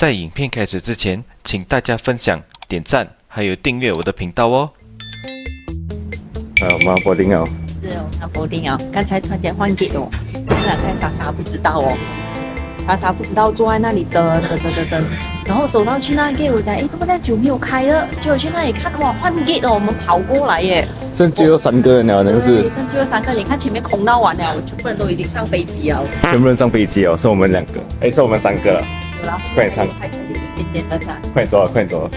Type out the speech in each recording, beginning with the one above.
在影片开始之前，请大家分享、点赞，还有订阅我的频道哦。我们要播定哦。是哦，他播定哦。刚才突然间换 gate 哦，刚才莎莎不知道哦，莎莎不知道坐在那里等，然后走到去那 gate， 我讲怎么那久没有开了？结果去那里看，哇，换 gate 哦，我们跑过来耶。剩最后3个人了，那个是。剩最后3个，你看前面空到完了，全部人都已经上飞机了。全部人上飞机哦，剩我们2个，剩我们3个了。有了，快点上，还有一点点人啊。快点走了，快点走了。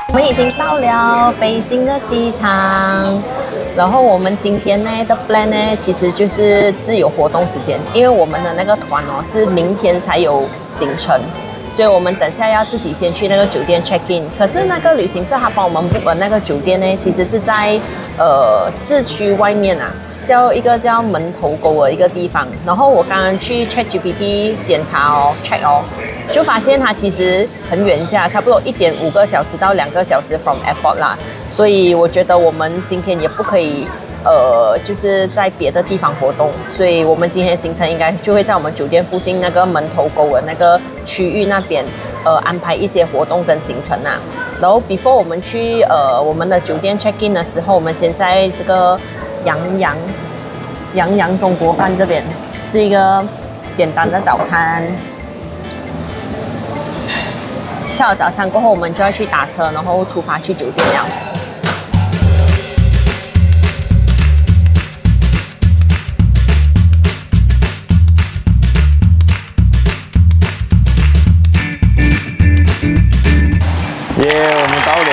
我们已经到了北京的机场，然后我们今天呢的 plan 呢，其实就是自由活动时间，因为我们的那个团哦是明天才有行程，所以我们等下要自己先去那个酒店 check in。可是那个旅行社他帮我们 book 的那个酒店呢，其实是在市区外面啊，一个叫门头沟的一个地方。然后我刚刚去 ChatGPT 检查哦 check 哦。就发现它其实很远下，差不多1.5个小时到2个小时 from airport 啦，所以我觉得我们今天也不可以就是在别的地方活动，所以我们今天行程应该就会在我们酒店附近那个门头沟的那个区域那边安排一些活动跟行程啊。然后 before 我们去我们的酒店 check in 的时候，我们先在这个洋洋中国饭这边吃一个简单的早餐。吃好早餐过后，我们就要去打车，然后出发去酒店了。我们到了。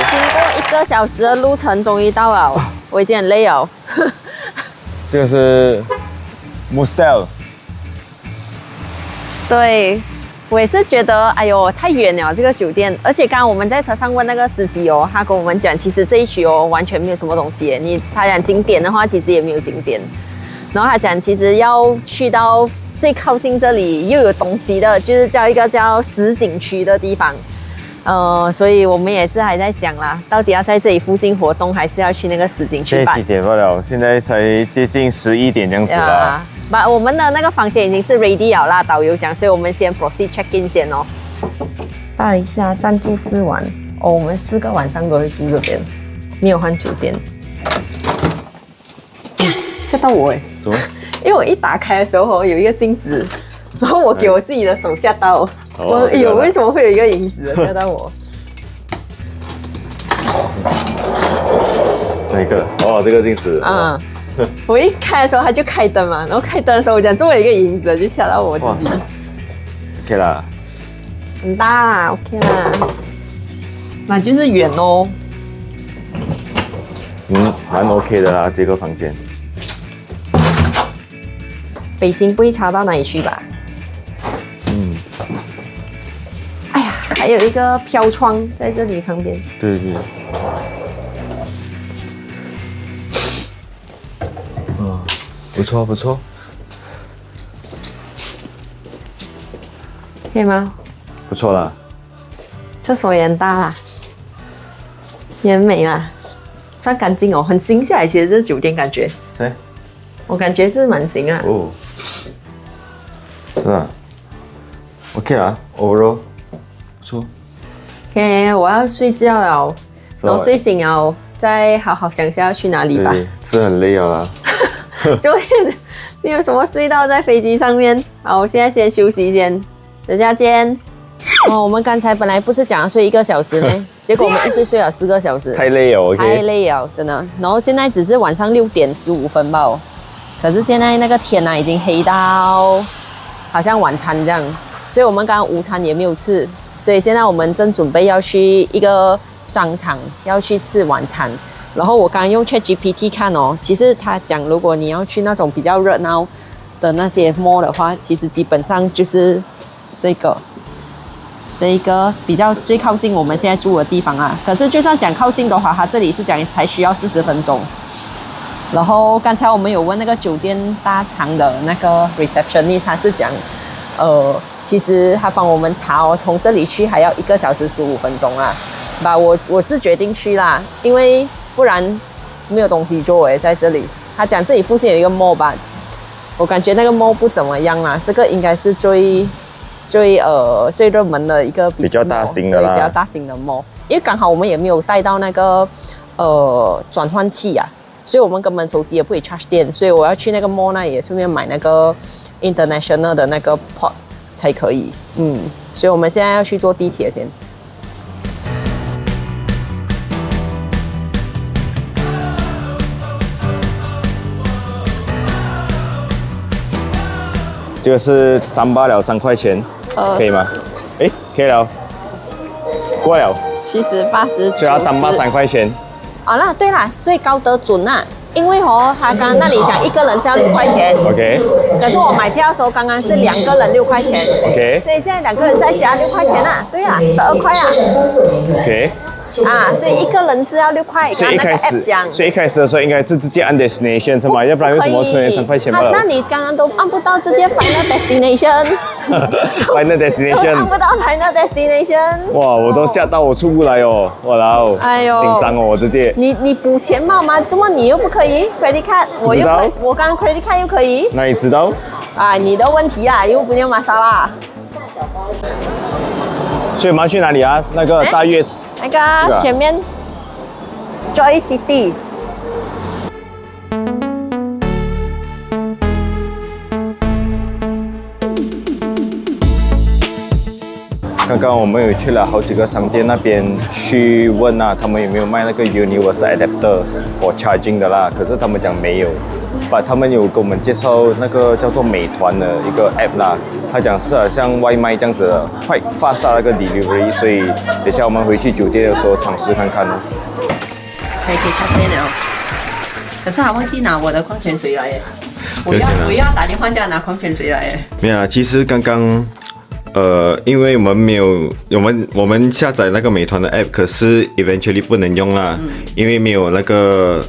经过1个小时的路程，终于到了，我已经很累了。这个是 Mustel。对。我也是觉得，哎呦，太远了这个酒店，而且刚刚我们在车上问那个司机哦，他跟我们讲，其实这一区哦完全没有什么东西，他讲景点的话，其实也没有景点。然后他讲，其实要去到最靠近这里又有东西的，就是一个叫实景区的地方。所以我们也是还在想啦，到底要在这里附近活动，还是要去那个实景区办？现在几点了？现在才接近11点这样子了。我们的那个房间已经是 ready 了啦，导游讲，所以我们先 proceed check in 先哦。巴黎下暂住4晚哦，我们4个晚上都会住这边，没有换酒店。吓到我哎！怎么？因为我一打开的时候有一个镜子，然后我给我自己的手吓到，为什么会有一个影子吓到我？哪一个？哦，这个镜子。我一开的时候它就开灯嘛，然后开灯的时候我讲作为一个影子，就吓到我自己。OK 啦，很大啦 ，OK 啦，那就是远哦。蛮 OK 的啦，这个房间。北京不会差到哪里去吧？哎呀，还有一个飘窗在这里旁边。对。不错，可以吗？不错啦。厕所也很大啦，也很美啦，算干净哦，很新下来。其实这酒店感觉，对，我感觉是蛮新啊。哦，是啊 ，OK 啦 ，overall 不错。OK， 我要睡觉了，然后睡醒了再好好想一下要去哪里吧。对，是很累啊。昨天没有什么睡到在飞机上面，好，我现在先休息一下，等下见。我们刚才本来不是讲要睡1个小时吗？结果我们一睡了4个小时，太累了 ，OK， 太累了，真的。然后现在只是晚上6点15分吧，可是现在那个天已经黑到好像晚餐这样，所以我们刚刚午餐也没有吃，所以现在我们正准备要去一个商场要去吃晚餐。然后我刚刚用 ChatGPT 看哦，其实他讲，如果你要去那种比较热闹的那些 mall 的话，其实基本上就是这个比较最靠近我们现在住的地方啊。可是就算讲靠近的话，它这里是讲才需要40分钟。然后刚才我们有问那个酒店大堂的那个 receptionist， 他是讲其实他帮我们查哦，从这里去还要1个小时15分钟啦。我是决定去啦，因为不然没有东西做诶，在这里。他讲这里附近有一个 mall 吧，我感觉那个 mall 不怎么样啦，这个应该是最热门的一个比较大型的啦，比较大型的 mall。因为刚好我们也没有带到那个转换器啊，所以我们根本手机也不会 charge 电，所以我要去那个 mall 那也顺便买那个 international 的那个 port 才可以。所以我们现在要去坐地铁先。这个是3了3块钱，可以吗？哎，可以了，过了。70、80、90。就要单巴3块钱。啦，对啦，最高得准啦，因为他刚刚那里讲1个人是要6块钱。OK。可是我买票的时候刚刚是2个人6块钱。OK。所以现在2个人再加6块钱啦，对啊，12块啊。OK。所以1个人是要6块。所以一开始的时候应该是直接按 destination 是吗？要不然为什么突然3块钱罢了？那你刚刚都按不到直接 final destination。final destination。按不到 final destination。哇，我都吓到我出不来哦，哇啦哦，哎呦，紧张哦，我直接。你补钱嘛吗？怎么你又不可以 credit card？ 我刚刚 credit card 又可以。那你知道？你的问题啊，又不用玛莎拉。所以我们要去哪里啊？那个大悦。那个前面 Joy City。刚刚我们有去了好几个商店那边去问啊，他们有没有卖那个 Universal Adapter for charging 的啦？可是他们讲没有。他们有给我们介绍那个叫做美团的一个 app 啦，他讲是好像外卖这样子的，快发达那个 delivery， 所以等下我们回去酒店的时候尝试看看。可以插电了，可是还忘记拿我的矿泉水来耶！我要打电话叫他拿矿泉水来耶。没有啊，其实刚刚因为我们没有我们下载那个美团的 app， 可是 eventually 不能用啦，因为没有那个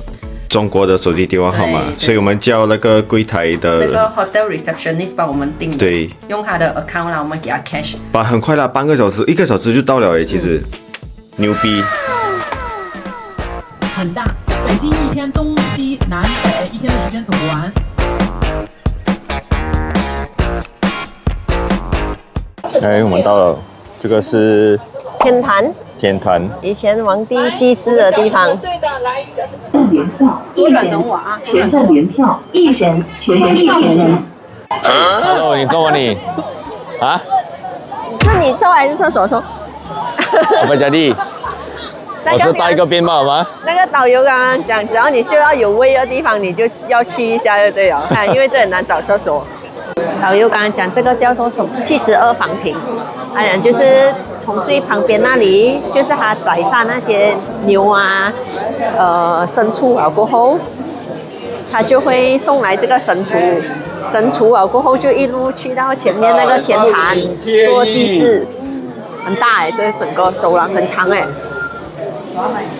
中国的手机电话号码，所以我们叫那个柜台的那个 hotel receptionist 帮我们订的，对，用他的 account 啦，我们给他 cash。很快啦，半个小时，1个小时就到了诶，其实牛逼。很大，北京一天东西南北1天的时间走不完。我们到了，这个是天坛。天坛，以前皇帝祭祀的地方。对的，来一下。联票，左转等我啊！全站联票，1人全站1人。Hello， 你做吗你？啊？是你抽还是厕所抽？我家弟，我是带一个鞭炮吗？那个导游刚刚讲，只要你嗅到有味的地方，你就要去一下就对了。因为这很难找厕所。导游刚刚讲这个叫做什么72房亭，他讲就是从最旁边那里，就是他宰杀那些牛啊、牲畜了过后，他就会送来这个牲畜了过后就一路去到前面那个天坛做祭祀，很大哎，这整个走廊很长哎。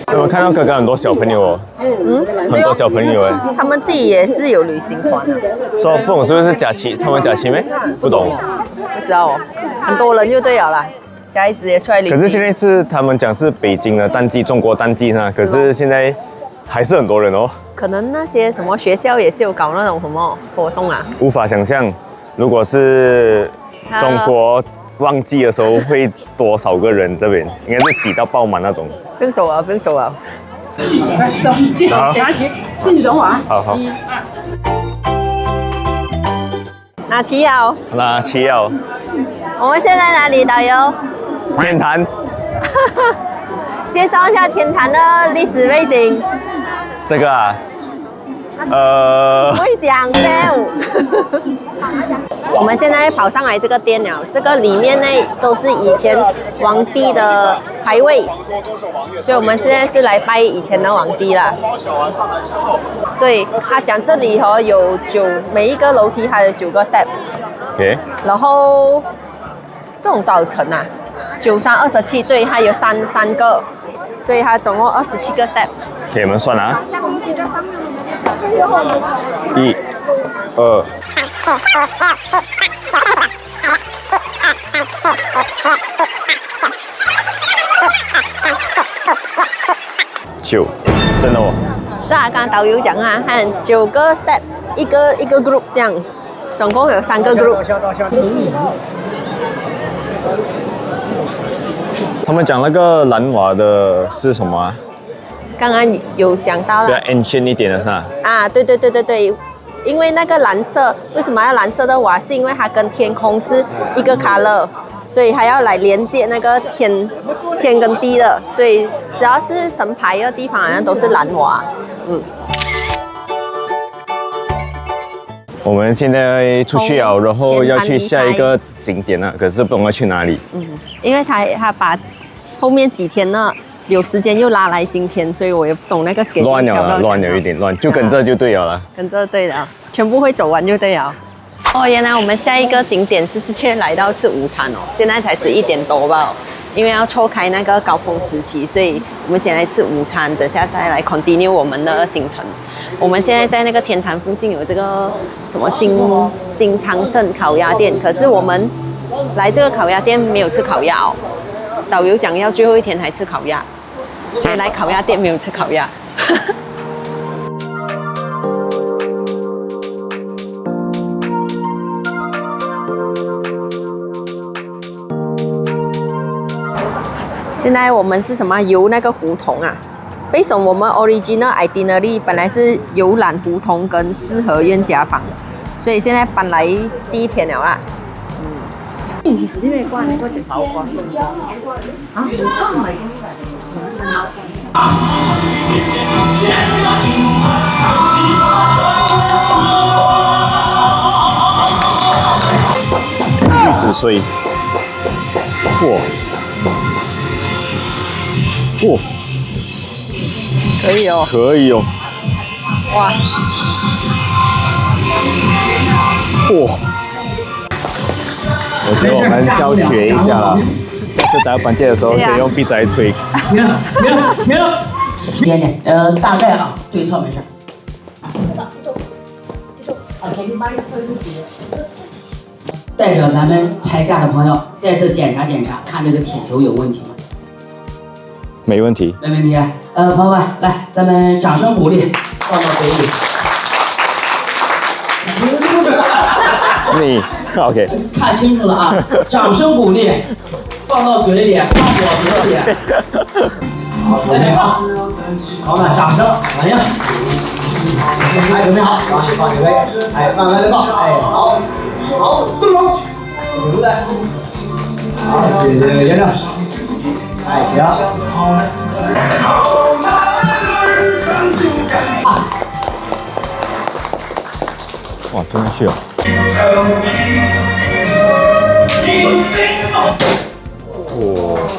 我们看到刚刚很多小朋友哦，很多小朋友哎，他们自己也是有旅行团，说不懂是不是假期？他们假期没？不懂，不知道哦，很多人就对了啦。下一支也出来旅行。可是现在是他们讲是北京的淡季，中国淡季呢，可是现在还是很多人哦。可能那些什么学校也是有搞那种什么活动啊，无法想象，如果是中国旺季的时候会多少个人？这边应该是挤到爆满那种。不用走了，不用走了。来，走，进拿起，进去等我啊。好。拿齐了。拿齐了。我们现在哪里，导游？天坛。介绍一下天坛的历史背景。这个啊，会讲我们现在跑上来这个店了，这个里面呢都是以前皇帝的牌位，所以我们现在是来拜以前的皇帝啦。对，他讲这里有每一个楼梯还有9个 step， OK， 然后这种多少层啊？9、3、27，对，它有三个，所以它总共27个 step。给你们算啊。1、2。9，真的哦。是啊，刚刚导游讲啊，看9个 step， 一个 group 这样，总共有3个 group。他们讲那个蓝瓦的是什么啊？刚刚有讲到比较了 ancient 一点的是吧？啊，对，因为那个蓝色为什么要蓝色的瓦？是因为它跟天空是一个 color， 所以它要来连接那个天跟地的，所以只要是神牌的地方，好像都是蓝瓦。我们现在出去了，然后要去下一个景点了，可是不懂要去哪里。因为他把后面几天呢有时间又拉来今天，所以我也不懂那个 schedule 乱了一点乱，就跟着就对了啦。跟着对了，全部会走完就对了。哦，原来我们下一个景点是直接来到吃午餐哦，现在才11点多吧，因为要错开那个高峰时期，所以我们先来吃午餐，等下再来 continue 我们的行程。我们现在在那个天坛附近有这个什么金昌盛烤鸭店，可是我们来这个烤鸭店没有吃烤鸭哦，导游讲要最后一天才吃烤鸭，所以来烤鸭店没有吃烤鸭。现在我们是什么游那个胡同啊？Based on 我们 original itinerary 本来是游览胡同跟四合院家访，所以现在搬来第一天了啦。玉子碎，可以哦，可以哦，哇，我觉得我们教学一下啦，下次打板界的时候可以用鼻子来吹。没有，一点点，大概啊，对错没事。代表咱们台下的朋友再次检查检查，看这个铁球有问题吗？没问题。没问题。朋友们，来，咱们掌声鼓励，放到嘴里。你 OK， 看清楚了啊！掌声鼓励，放到嘴里，放我嘴里。好，准备好，好的，掌声，欢迎。哎，准备好，放这位，哎，慢慢的放，哎，好，动手，留在，好，谢谢先生，哎，行。哇，真的是哦。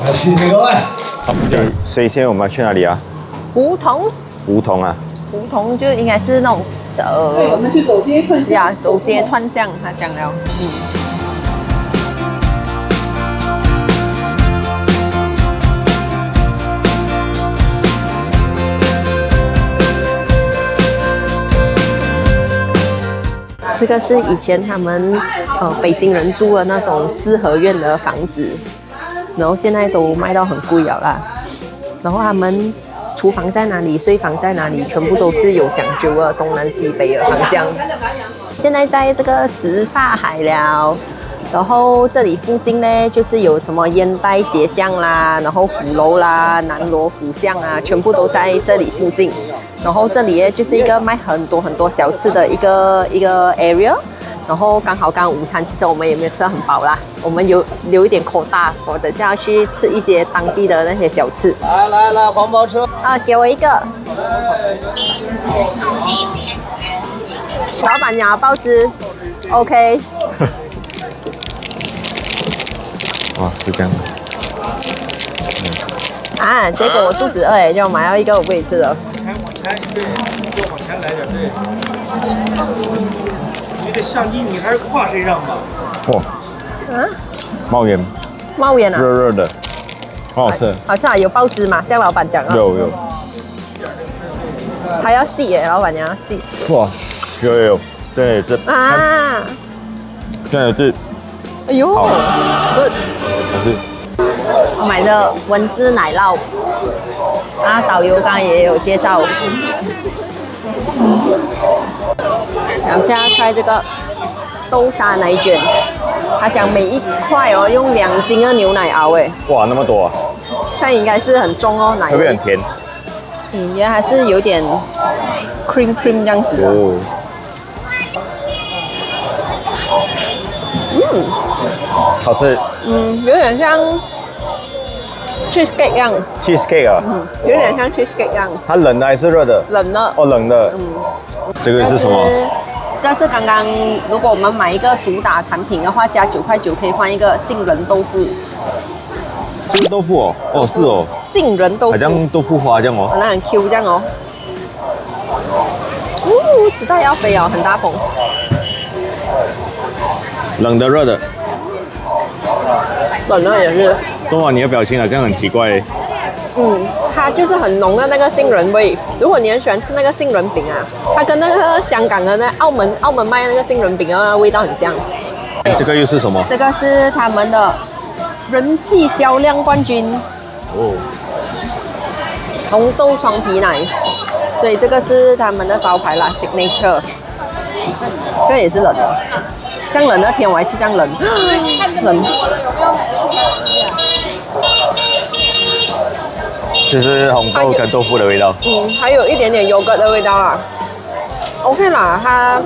谢谢各位。所以现在我们要去哪里啊？胡同啊。胡同就应该是那种对，我们去走街串巷。呀，走街串巷，他讲了，这个是以前他们北京人住的那种四合院的房子，然后现在都卖到很贵了啦。然后他们厨房在哪里，睡房在哪里，全部都是有讲究的，东南西北的方向。现在在这个什刹海了，然后这里附近呢，就是有什么烟袋斜巷啦，然后鼓楼啦、南锣鼓巷啊，全部都在这里附近。然后这里呢，就是一个卖很多小吃的一个 area。然后刚好午餐，其实我们也没有吃得很饱啦，我们有留一点口大，我等下要去吃一些当地的那些小吃。来，黄包车。啊，给我一个。老板娘包子 ，OK。哇，是这样。啊，结果我肚子饿，就买了一个我不可以吃的。往前来点，对。你的相机你还是挎身上吧。哇，冒烟，冒烟啊！热的，好好吃。好吃啊，有包汁嘛？像老板讲啊。有。还要细耶，老板娘要细。哇，有，对，这啊，这哎呦好，good。是我买的文字奶酪，啊，导游刚刚也有介绍。然后现在 try 这个豆沙奶卷，他讲每一块哦用2斤的牛奶熬，哎，哇，那么多啊，现在应该是很重哦，奶味会不会很。甜？原来还是有点 cream 这样子的。哦，好吃有点像 cheesecake 一样， ，cheesecake 啊，有点像 cheesecake 一样，它冷的还是热的？冷的。哦，冷的。这个是什么？这是刚刚，如果我们买一个主打产品的话，加9块9可以换一个杏仁豆腐。这个豆腐哦，哦是哦，杏仁豆腐，好像豆腐花这样哦。那很 Q 这样哦。子弹要飞哦，很大风。冷的热的，冷的也是。中华你的表情好像很奇怪。它就是很浓的那个杏仁味。如果你很喜欢吃那个杏仁饼啊，它跟那个香港的澳门卖的那个杏仁饼的味道很像。这个又是什么？这个是他们的人气销量冠军哦，红豆双皮奶，所以这个是他们的招牌啦 ，signature。这个也是冷的，这样冷的天我还吃这样冷，冷。就是红豆跟豆腐的味道。还有一点点优格的味道啊。OK 啦，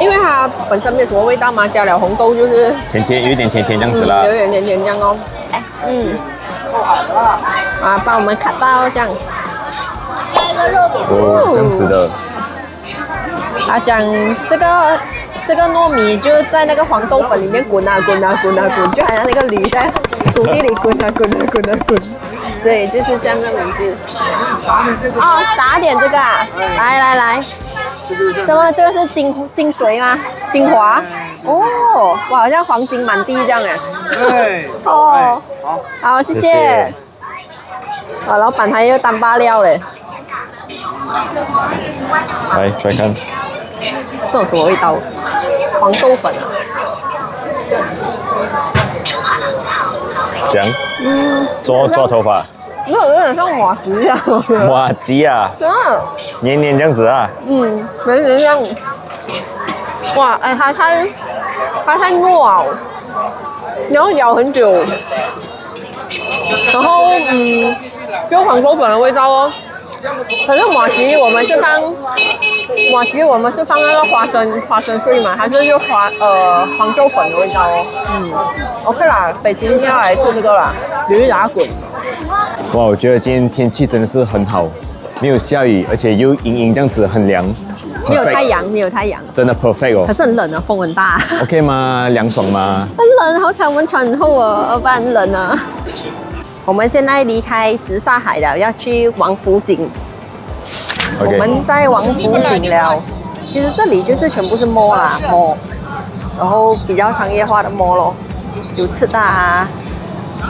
因为它本身没有什么味道嘛，加了红豆就是甜甜，有一点甜甜这样子啦。有点甜甜这样哦。帮我们看到这样。哦，这样子的。他讲这个糯米就在那个黄豆粉里面滚啊滚啊滚啊滚，就好像那个驴在土地里滚啊滚啊滚啊滚，所以就是这样的名字。哦，撒点这个啊，来，怎么这个是精髓吗？精华？哦，哇，好像黄金满地这样哎。对。哦，好，谢谢谢谢。啊，老板还要当巴料嘞。来，try 看。这种什么味道？黄豆粉啊。这样。抓头发。没有，有点像马吉一样。马吉啊，真的。黏黏这样子啊。有点像。哇，哎，它太糯啊，然后咬很久，然后就黄豆粉的味道哦。可是马吉我们是放那个花生碎嘛，它是黄豆粉的味道哦。OK 啦，北京要来吃这个啦，驴打滚。哇，我觉得今天天气真的是很好，没有下雨，而且又阴阴这样子，很凉。没有太阳，真的 perfect 哦可。是很冷啊，风很大。OK 吗？凉爽吗？很冷，好彩我们穿很厚哦，不然很冷啊。我们现在离开什刹海了，要去王府井。我 OK。们在王府井了。其实这里就是全部是 mall 啦 ，mall， 然后比较商业化的 mall 咯，有吃的啊，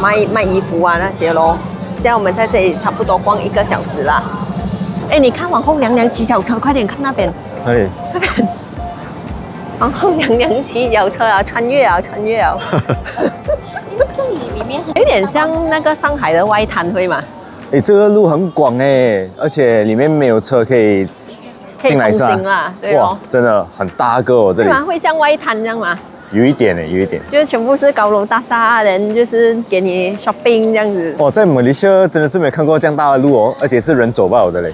卖衣服啊那些咯。现在我们在这里差不多逛1个小时啦。哎，你看皇后娘娘骑脚车，快点看那边。哪里？那边。皇后娘娘骑脚车啊，穿越啊！有点像那个上海的外滩，会吗？哎，这个路很广哎，而且里面没有车可以进来是吧？通行啦，对哇哦。，真的很大个哦，这里对吗？会像外滩这样吗？有一点哎，有一点。就是全部是高楼大厦，人就是给你 shopping 这样子。哇，在马来西亚真的是没有看过这样大的路哦，而且是人走不了的嘞。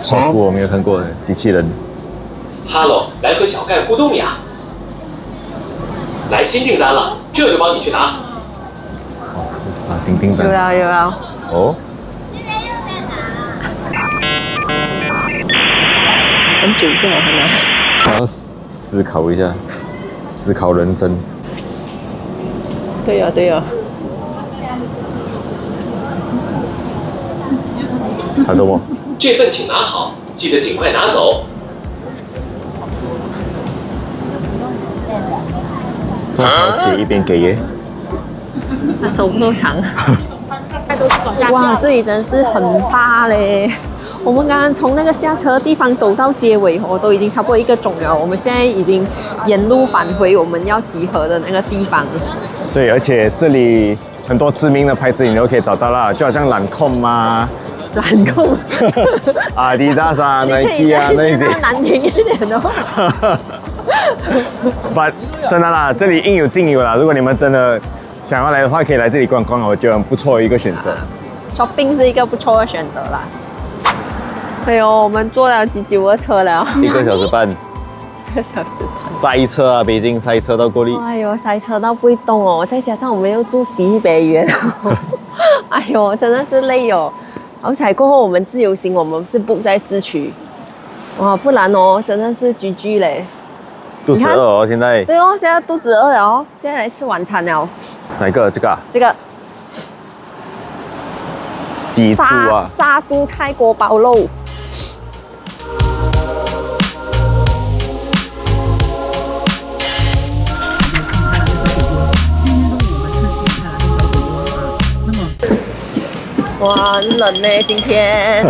手部我没有看过的机器人。哈喽，来和小盖互动呀！来新订单了，这就帮你去拿。啊，新订单。有了。哦。很久是我看的。他要思考一下，思考人生。对哦。他说我。这份请拿好，记得尽快拿走。这还写一边给耶。他手不够长。哇，这里真是很大嘞！我们刚刚从那个下车的地方走到结尾哦，都已经差不多1个钟了。我们现在已经沿路返回我们要集合的那个地方。对，而且这里很多知名的牌子你都可以找到啦，就好像兰蔻啊、兰蔻、阿迪达斯啊、Nike 啊那些。难听一点哦。But 真的啦，这里应有尽有啦。如果你们真的想要来的话，可以来这里逛逛，我觉得很不错的一个选择。Shopping 是一个不错的选择啦。哎呦，我们坐了几久的车了1个小时半， 1个小时半。塞车啊，北京塞车到够力。哎呦，塞车到不会动哦，再加上我们又住西北园，哎呦，真的是累哦。好彩过后我们自由行，我们是 book 在市区，哇，不然哦，真的是 GG 嘞。肚子饿哦，现在。对哦，现在肚子饿了哦，现在来吃晚餐了。哪个？这个啊？这个西猪啊。杀猪菜锅包肉。哇，很冷呢，今天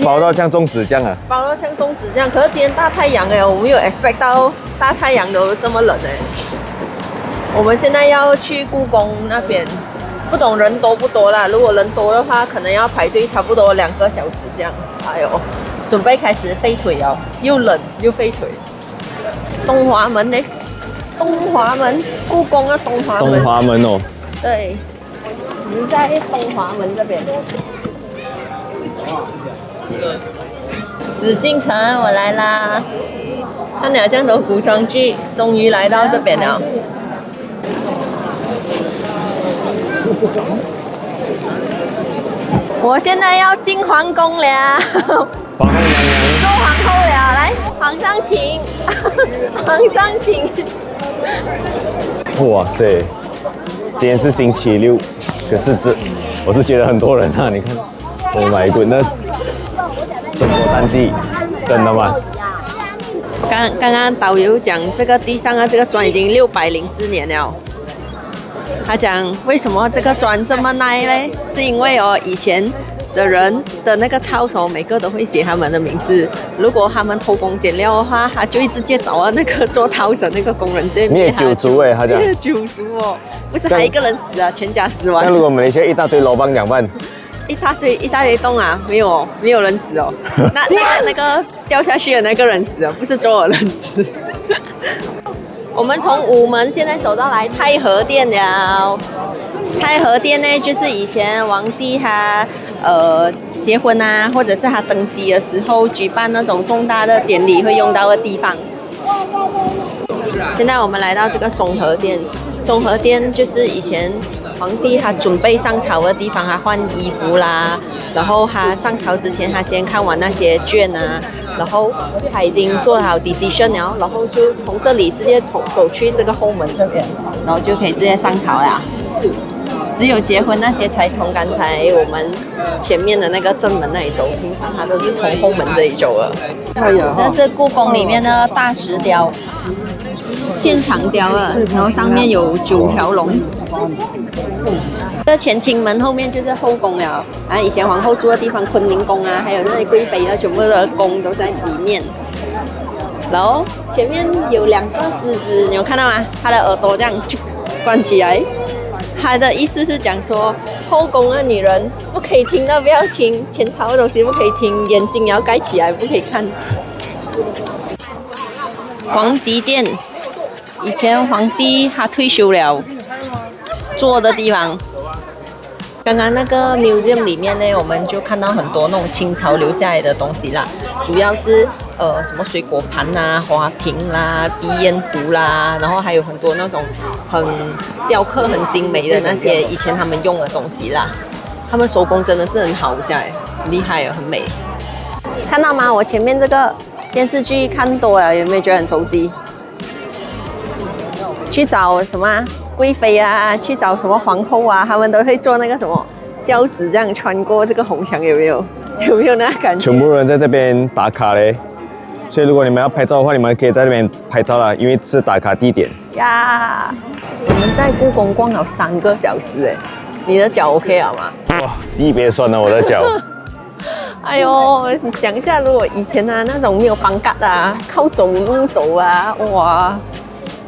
包到像粽子这样啊！包到像粽子这样，可是今天大太阳哎，我没有 expect 到大太阳都这么冷哎。我们现在要去故宫那边，不懂人多不多啦。如果人多的话，可能要排队差不多2个小时这样。哎呦，准备开始废腿哦，又冷又废腿。东华门呢？东华门，故宫的东华门。东华门哦。对。我们在东华门这边。紫禁城，我来啦！看了这样多古装剧，终于来到这边了。我现在要进皇宫了，皇后娘娘做皇后了，来，皇上请，皇上请。哇塞，今天是星期6，可是我是觉得很多人啊，你看 ，Oh my goodness， 中国淡季，真的吗？刚刚导游讲，这个地上的这个砖已经604年了。他讲为什么这个砖这么耐嘞？是因为哦，以前的人的那个套手，每个都会写他们的名字。如果他们偷工减料的话，他就会直接找到那个做套手那个工人这边。灭九族哎，他讲。灭九族哦，不是还一个人死啊，全家死完。那如果马来西亚一大堆楼帮怎么办？一大堆洞啊，没有人死哦。那个掉下去的那个人死了，不是所有人死。我们从午门现在走到来太和殿了。太和殿呢，就是以前皇帝他结婚啊，或者是他登基的时候举办那种重大的典礼会用到的地方。现在我们来到这个中和殿，中和殿就是以前皇帝他准备上朝的地方，他换衣服啦，然后他上朝之前，他先看完那些卷啊，然后他已经做好 decision 了，然后就从这里直接走去这个后门这边，然后就可以直接上朝了。只有结婚那些才从刚才我们前面的那个正门那里走，平常他都是从后门这里走的。这是故宫里面的大石雕，现场雕的，然后上面有9条龙。这乾清门后面就是后宫了，啊，以前皇后住的地方，坤宁宫啊，还有那些贵妃的全部的宫都在里面。然后前面有2个狮子，你有看到吗？它的耳朵这样关起来。他的意思是讲说，后宫的女人不可以听的不要听，前朝的东西不可以听，眼睛也要盖起来，不可以看。皇极殿，以前皇帝他退休了坐的地方。刚刚那个 museum 里面呢，我们就看到很多那种清朝留下来的东西啦，主要是什么水果盘啦、花瓶啦、鼻烟壶啦，然后还有很多那种很雕刻很精美的那些以前他们用的东西啦。他们手工真的是很好下来，很厉害啊，很美。看到吗？我前面这个电视剧看多了，有没有觉得很熟悉？去找什么啊？贵妃啊，去找什么皇后啊，他们都会做那个什么轿子，这样穿过这个红墙，有没有？有没有那感觉？全部人在这边打卡嘞，所以如果你们要拍照的话，你们可以在那边拍照啦，因为是打卡地点。呀，我们在故宫逛了3个小时哎，你的脚 OK 了吗？哇，细别酸了我的脚。哎哎呦，你想一下，如果以前啊那种没有绑架啊，靠走路走啊，哇，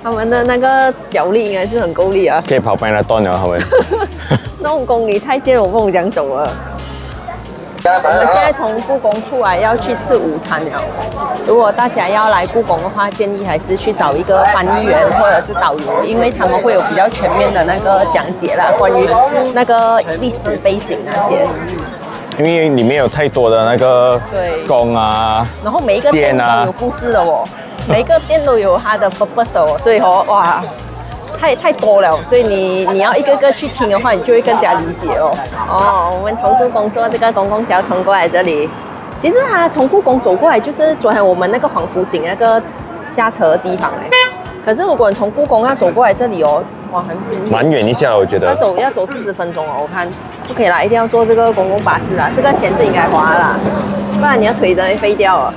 他们的那个脚力应该是很够力啊。可以跑半段了，他们。那种公里太近，我不懂怎样走了。我们现在从故宫出来要去吃午餐了。如果大家要来故宫的话，建议还是去找一个翻译员或者是导游，因为他们会有比较全面的那个讲解啦，关于那个历史背景那些。因为里面有太多的那个宫啊，然后每一个店都有故事的哦，每一个店都有它的 purpose 的哦，所以哇。太多了，所以你要一个个去听的话，你就会更加理解哦。哦，我们从故宫坐这个公共交通过来这里，其实它从故宫走过来就是昨天我们那个黄福景那个下车的地方哎。可是如果你从故宫要走过来这里哦，哇，蛮远一下了，我觉得。要走40分钟哦，我看不可以啦，一定要坐这个公共巴士啦，这个钱是应该花啦，不然你要腿真的废掉了。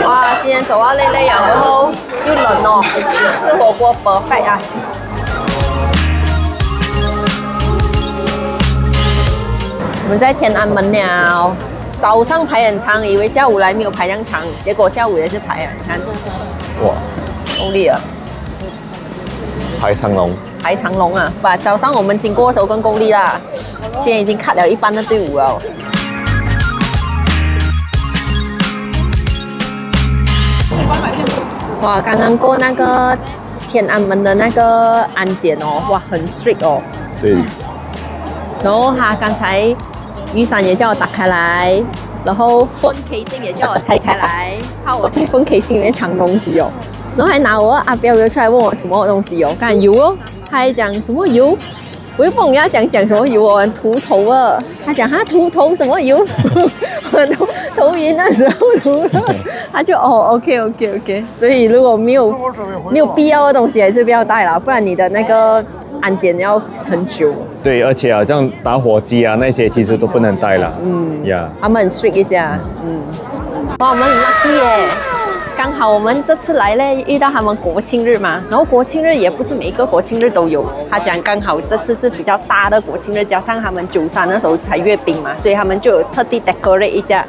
哇，今天走到累了，然后又冷哦，吃火锅 perfect 啊！我们在天安门了，早上排很长，以为下午来没有排这样长，结果下午也是排啊，你看，哇，够力了，排长龙，排长龙啊！不，早上我们经过的时候更够力啦，今天已经cut了一半的队伍了。哇，刚刚过那个天安门的那个安检哦，哇，很 strict 哦。对。然后他刚才雨伞也叫我打开来，然后phone casing也叫我拆开来，怕我在phone casing里面藏东西哦。然后还拿我阿表出来问我什么东西哦，看油哦，他还讲什么油，我又不懂要讲什么油哦，涂头啊，他讲他涂头什么油，我头晕那时候涂了，他就OK， 所以如果没有必要的东西还是不要带啦，不然你的那个安检要很久。对，而且好像打火机啊那些其实都不能带了。呀，他们很 strict 一下。哇，我们很 lucky 耶。刚好我们这次来嘞，遇到他们国庆日嘛，然后国庆日也不是每一个国庆日都有，他讲刚好这次是比较大的国庆日，加上他们93那时候才阅兵嘛，所以他们就有特地 decorate 一下，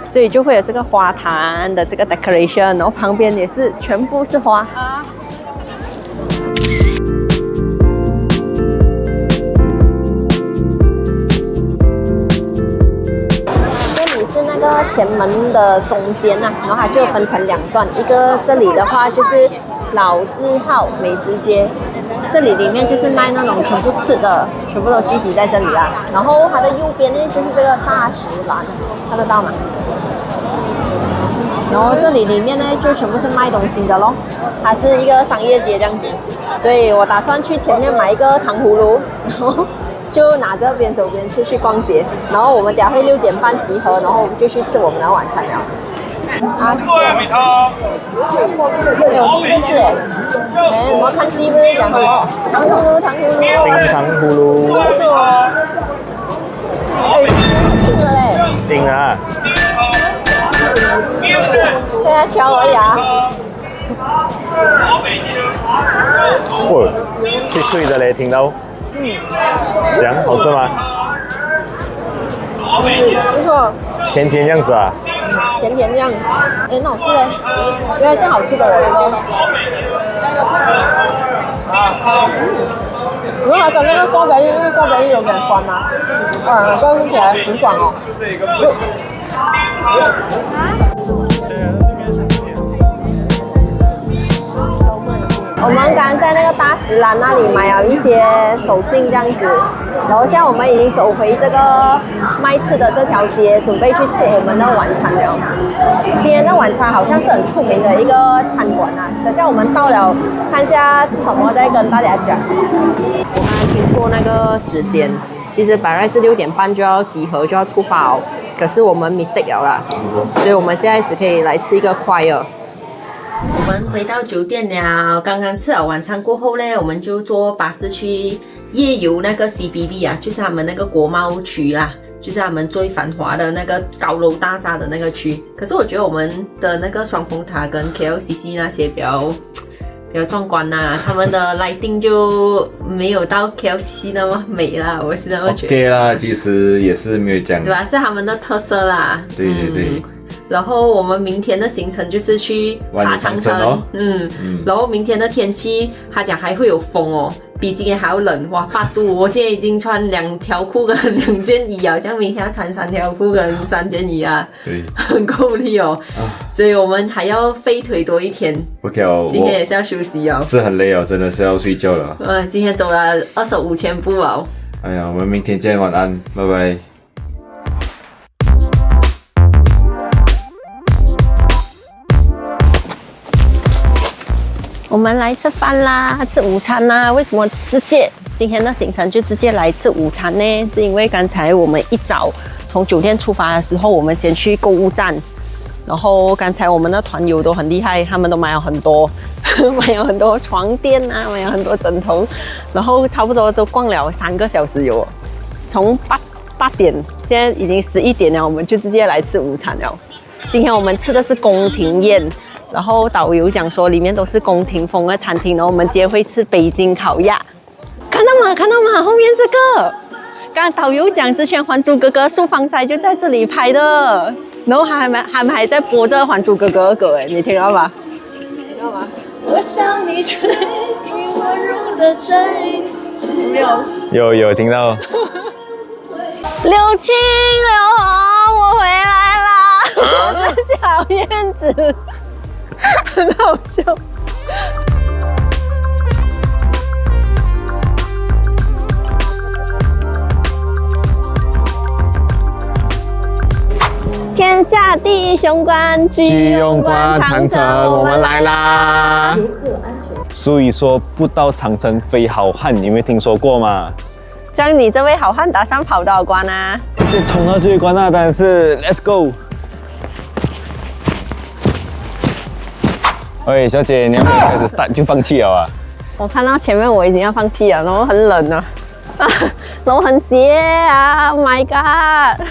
所以就会有这个花坛的这个 decoration， 然后旁边也是全部是花。是那个前门的中间啊，然后它就分成2段，一个这里的话就是老字号美食街，这里面就是卖那种全部吃的，全部都聚集在这里啦。然后它的右边呢就是这个大石栏，看得到吗？然后这里面呢就全部是卖东西的咯，它是一个商业街这样子，所以我打算去前面买一个糖葫芦，然后就拿着边走边吃去逛街，然后我们等下会6点半集合，然后我们就去吃我们的晚餐了。啊，谢谢。我第一次吃哎，我看戏不是讲什么糖葫芦，冰糖葫芦。哎，硬了嘞。硬啊。对啊，敲而已啊。哇，脆的嘞，听到？这样好吃吗？不错。甜这样子啊？甜这样，哎，那好吃嘞！原来这样好吃的我这边。然后它的那个高白玉，因为高白玉有点酸嘛，哇，高吃起来很爽哦。我们刚刚在那个大石栏那里买了一些手信这样子，然后现在我们已经走回这个卖吃的这条街，准备去吃我们的晚餐了。今天的晚餐好像是很出名的一个餐馆啊，等下我们到了看一下吃什么再跟大家讲。我刚才听错那个时间，其实本来是6点半就要集合就要出发哦，可是我们 mistake 了啦，所以我们现在只可以来吃一个快乐。我们回到酒店了，刚刚吃了晚餐过后呢，我们就坐巴士去夜游那个 CBD 啊，就是他们那个国贸区啦，就是他们最繁华的那个高楼大厦的那个区。可是我觉得我们的那个双峰塔跟 KLCC 那些比比较壮观呐、他们的 lighting 就没有到 KLCC 那么美啦，我是这么觉得。 OK 啦，其实也是没有讲。对吧？是他们的特色啦。对对对。然后我们明天的行程就是去爬长城，哦、然后明天的天气，他讲还会有风哦，比今天还要冷，哇，8度！我今天已经穿2条裤跟2件衣啊，这样明天要穿3条裤跟3件衣啊，对，很够力哦。所以我们还要废腿多一天。OK 哦，今天也是要休息哦，是很累哦，真的是要睡觉了。今天走了25,000步哦。哎呀，我们明天见，晚安，拜拜。我们来吃饭啦，吃午餐啦。为什么今天的行程就直接来吃午餐呢？是因为刚才我们一早从酒店出发的时候，我们先去购物站，然后刚才我们的团友都很厉害，他们都买了很多，买了很多床垫啊，买了很多枕头，然后差不多都逛了3个小时有，从8点，现在已经11点了，我们就直接来吃午餐了。今天我们吃的是宫廷宴。然后导游讲说里面都是宫廷风的餐厅，然后我们今天会吃北京烤鸭，看到吗？后面这个，刚刚导游讲之前《还珠格格》苏芳斋就在这里拍的，然后他们还在播这《还珠格格》的歌，哎，你听到吗？听到吗？我想你吹，你温柔的吹，有没有？有听到。刘青刘，我回来啦！我是小燕子。很好笑。天下第一雄关，居庸关长城，我们来啦！所以说不到长城非好汉，你没听说过吗？像你这位好汉打算跑多少关啊？直接冲到最后一关啊！当然是 Let's go。喂，小姐，你要不要开始 start 就放弃了啊？我看到前面我已经要放弃了，然后很冷啊，然后很斜啊 ，Oh my god！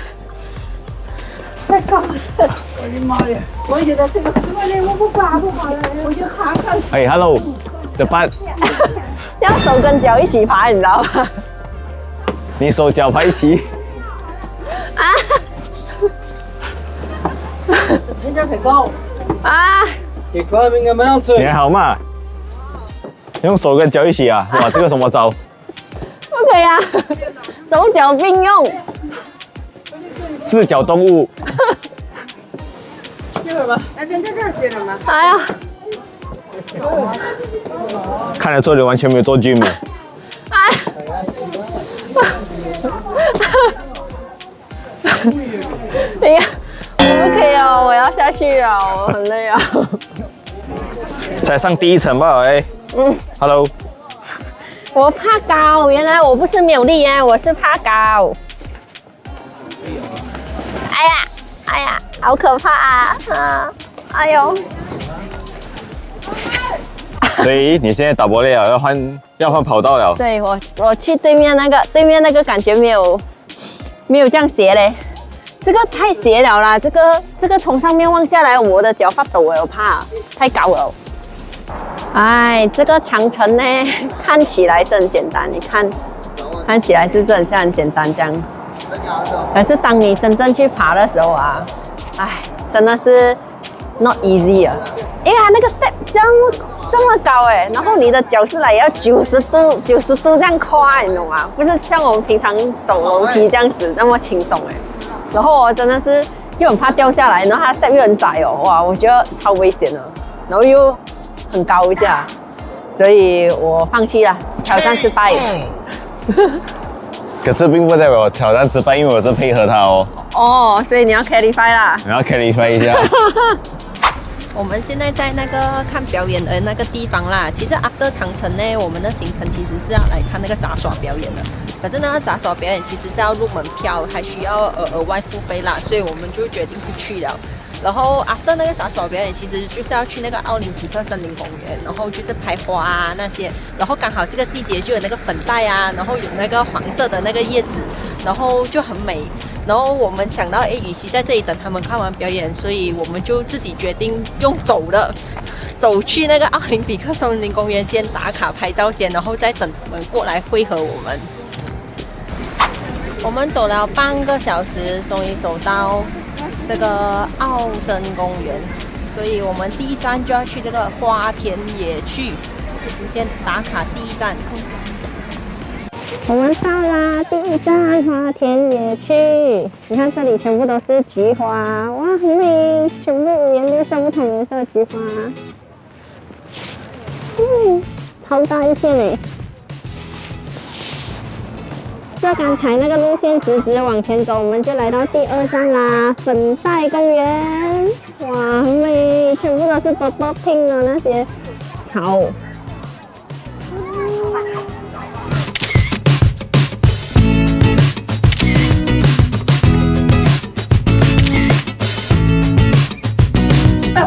太高了，我的妈呀！我觉得这个我不爬了，我就爬上去。哎 ，Hello， 怎么办？要手跟脚一起爬，你知道吗？你手脚排齐。啊！人家太高。啊！你高明个没有追。你还好嘛？用手跟脚一起啊！哇，这个什么招？不可以啊，手脚并用。四脚动物。歇会儿吧，那先在这儿歇着吧。哎呀！看得出你完全没有做 gym 了。哎！你看，我不可以哦，我要下去了，我很累啊。才上第1层吧，哎。Hello。我怕高，原来我不是没有力耶，我是怕高。哎呀，好可怕啊！哎呦。所以你现在打不了，要换跑道了。对，我去对面那个感觉没有这样斜嘞，这个太斜了啦，这个从上面望下来，我的脚发抖哎，我怕太高了。哎，这个长城呢，看起来是很简单，你看起来是不是很像很简单这样？可是当你真正去爬的时候啊，哎，真的是 not easy 啊！哎呀，那个 step 这么高哎，然后你的脚是来要90度这样跨，你懂吗？不是像我们平常走楼梯这样子那么轻松哎。然后我真的是又很怕掉下来，然后它 step 又很窄哦，哇，我觉得超危险的，然后又很高一下，所以我放弃了，挑战失败。可是并不代表我挑战失败，因为我是配合他哦。哦，所以你要 clarify 啦。你要 clarify 一下。我们现在在那个看表演的那个地方啦。其实 after 长城呢，我们的行程其实是要来看那个杂耍表演的。可是呢，杂耍表演其实是要入门票，还需要额外付费啦，所以我们就决定不去了。然后 after 那个杂耍表演，其实就是要去那个奥林匹克森林公园，然后就是拍花啊那些。然后刚好这个季节就有那个粉黛啊，然后有那个黄色的那个叶子，然后就很美。然后我们想到，与其在这里等他们看完表演，所以我们就自己决定用走的，走去那个奥林匹克森林公园先打卡拍照先，然后再等我们过来汇合我们。我们走了半个小时，终于走到这个奥森公园，所以我们第一站就要去这个花田野去，先打卡第一站。我们到啦，第一站花田野区。你看这里全部都是菊花，哇，很美，全部五颜六色、不同颜色的菊花。超大一片诶！就刚才那个路线直直往前走，我们就来到第二站啦，粉黛公园。哇，很美，全部都是 purple pink 的那些草。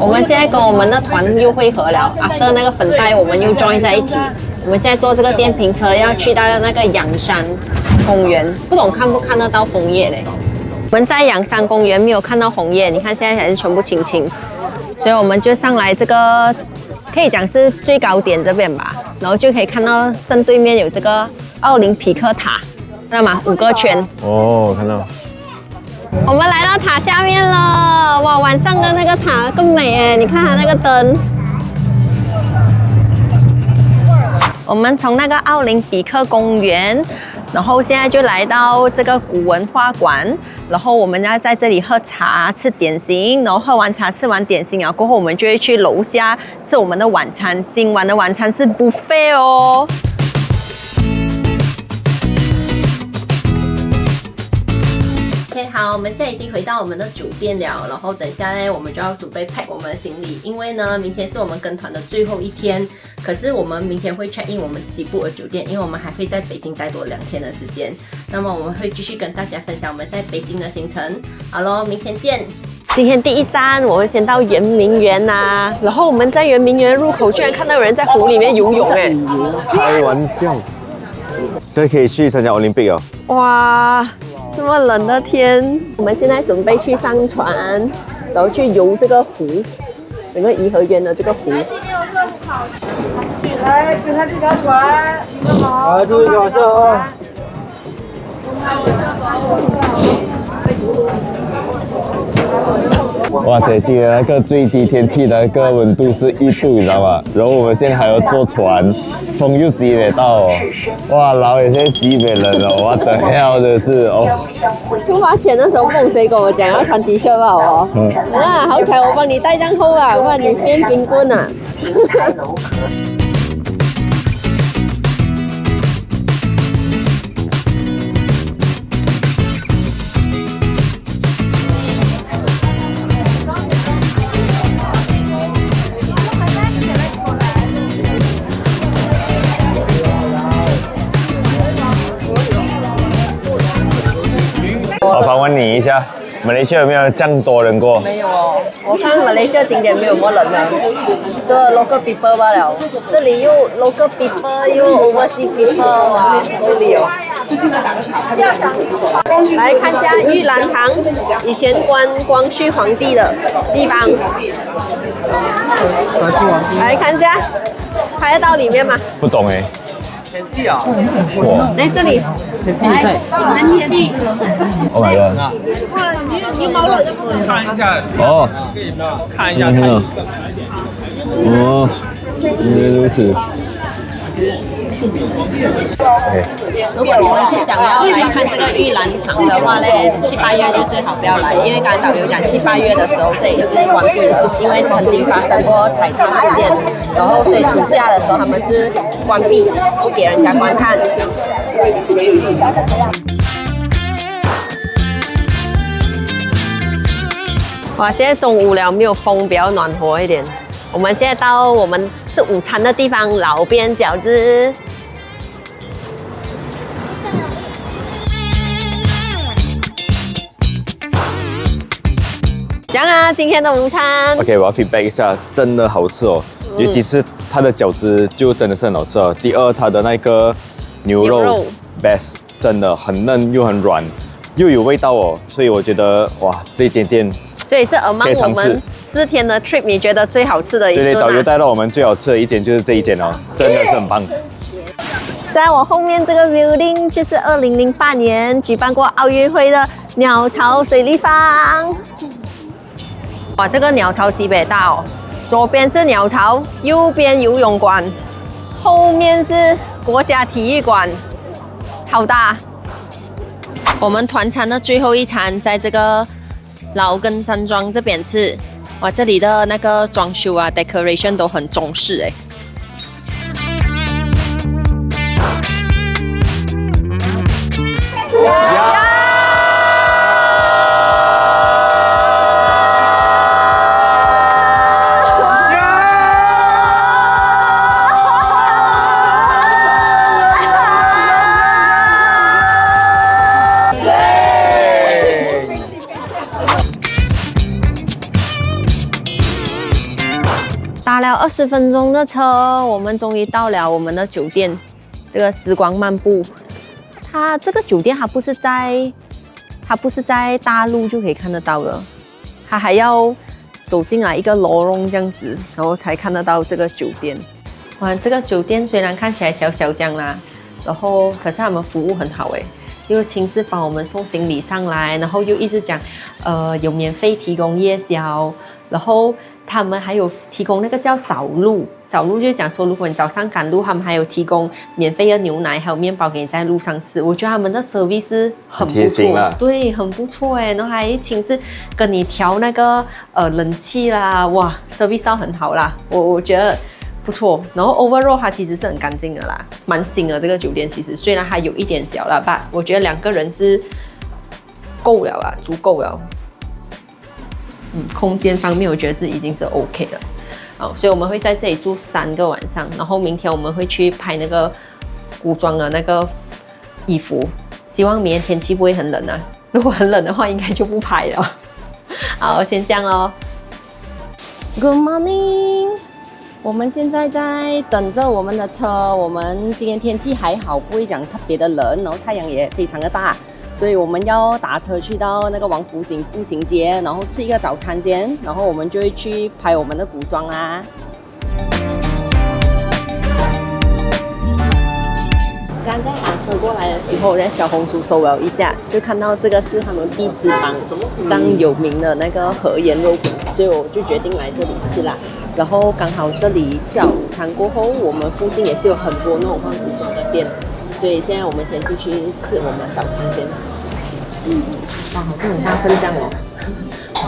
我们现在跟我们的团又汇合了 ，after 那个粉黛，我们又 join 在一起。我们现在坐这个电瓶车要去到那个阳山公园，不懂看不看得到枫叶嘞？我们在阳山公园没有看到红叶，你看现在还是全部青青，所以我们就上来这个，可以讲是最高点这边吧，然后就可以看到正对面有这个奥林匹克塔，看到吗？5个圈。哦，看到。我们来到塔下面了，哇，晚上的那个塔更美哎，你看它那个灯。我们从那个奥林匹克公园，然后现在就来到这个古文化馆，然后我们要在这里喝茶、吃点心，然后喝完茶、吃完点心啊过后，我们就会去楼下吃我们的晚餐。今晚的晚餐是 buffet 哦。好，我们现在已经回到我们的酒店了，然后等下呢，我们就要准备 pack 我们的行李，因为呢，明天是我们跟团的最后一天，可是我们明天会 check in 我们自己 book 的酒店，因为我们还会在北京待多2天的时间，那么我们会继续跟大家分享我们在北京的行程。好咯，明天见。今天第一站，我们先到圆明园呐，然后我们在圆明园入口居然看到有人在湖里面游泳哎，开玩笑，现在可以去参加奥林匹克哦。哇！这么冷的天，我们现在准备去上船，然后去游这个湖，整个颐和园的这个湖。来，请看这条船，你们好。啊，注意脚下啊！哇塞，今天那个最低天气的那个温度是1度，你知道吗？然后我们现在还要坐船，风又西北到哦。哇，老爷现在西北人了，我的hell的是哦。出发前的时候，梦谁跟我讲要穿 T 恤吧？哦，啊，好彩我帮你带上厚啊，不然你变冰棍啊。我访问你一下，马来西亚有没有这样多人过？没有哦，我看马来西亚景点没有什么人呢，这 local people 罢了。这里又 local people 又 overseas people 啊，都有。来看一下玉兰堂，以前关光绪皇帝的地方。来看一下，拍得到里面吗？不懂哎。天气啊！哇！来这里，来，天气。Oh my god！ 看一下哦，看一下它。哦，原来如此。如果你们是想要来看这个玉兰堂的话呢，7、8月就最好不要来，因为刚才导游讲7、8月的时候这里是关闭的，因为曾经发生过踩踏事件，然后所以暑假的时候他们是关闭，不给人家观看。哇，现在中午了，没有风，比较暖和一点。我们现在到我们吃午餐的地方，老边饺子。讲啊，今天的午餐。OK， 我要 feedback 一下，真的好吃哦，尤其是它的饺子就真的是很好吃哦。第二，它的那个牛肉 best， 真的很嫩又很软，又有味道哦，所以我觉得哇，这间店所以是among我们4天的 trip， 你觉得最好吃的一顿、啊？对，导游带到我们最好吃的一间就是这一间哦，真的是很棒。在我后面这个 building 就是2008年举办过奥运会的鸟巢水立方。哇，这个鸟巢西北大哦，左边是鸟巢，右边游泳馆，后面是国家体育馆，超大。我们团餐的最后一餐在这个老根山庄这边吃。哇，这里的那个装修啊 ，decoration 都很中式哎。打了20分钟的车，我们终于到了我们的酒店。这个时光漫步，它这个酒店它不是在大陆就可以看得到的，它还要走进来一个罗龙这样子，然后才看得到这个酒店。哇，这个酒店虽然看起来小小这样啦，然后可是他们服务很好诶，又亲自帮我们送行李上来，然后又一直讲有免费提供夜宵，然后他们还有提供那个叫早路，早路就是讲说，如果你早上赶路，他们还有提供免费的牛奶还有面包给你在路上吃。我觉得他们的 service 很不错，对，很不错哎，然后还亲自跟你调那个冷气啦，哇 ，service 到很好啦，我觉得不错。然后 overall 它其实是很干净的啦，蛮新的这个酒店其实虽然还有一点小啦，但我觉得2个人是够了啦，足够了。空间方面我觉得是已经是 OK 了。好，所以我们会在这里住3个晚上，然后明天我们会去拍那个古装的那个衣服，希望明天天气不会很冷啊，如果很冷的话应该就不拍了。好，先这样咯。Good morning， 我们现在在等着我们的车，我们今天天气还好，不会讲特别的冷，然后太阳也非常的大，所以我们要打车去到那个王府井步行街，然后吃一个早餐先，然后我们就会去拍我们的古装啦。刚在打车过来的时候，我在小红书搜了一下，就看到这个是他们必吃榜上有名的那个河盐肉饼，所以我就决定来这里吃啦。然后刚好这里吃了午餐过后，我们附近也是有很多那种放古装的店，所以现在我们先进去吃我们早餐先。哇，好像很大份这样哦。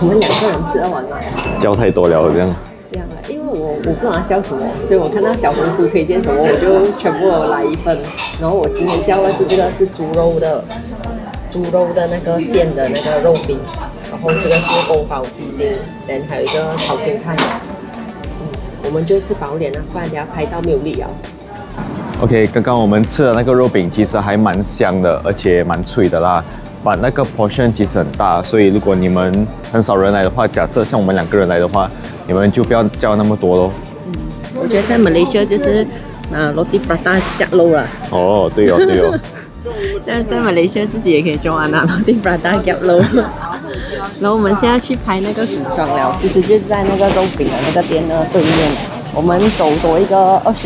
我们2个人吃2碗饭，叫太多了这样。这样啊，因为我不知道它叫什么，所以我看到小红书推荐什么，我就全部来1份。然后我今天叫的是这个是猪肉的那个馅的那个肉饼，然后这个是宫保鸡丁，然后还有一个炒青菜。我们就吃饱点了，不然等下拍照没有力啊。OK， 刚刚我们吃的那个肉饼其实还蛮香的，而且蛮脆的啦。把那个 portion 其实很大，所以如果你们很少人来的话，假设像我们2个人来的话，你们就不要叫那么多咯。我觉得在马来西亚就是roti prata 夹肉啦。哦，对哦，对哦。在马来西亚自己也可以做啊，roti prata 夹肉。然后我们现在去拍那个古装了，其实就是在那个肉饼的那个店的对面。我们走多一个28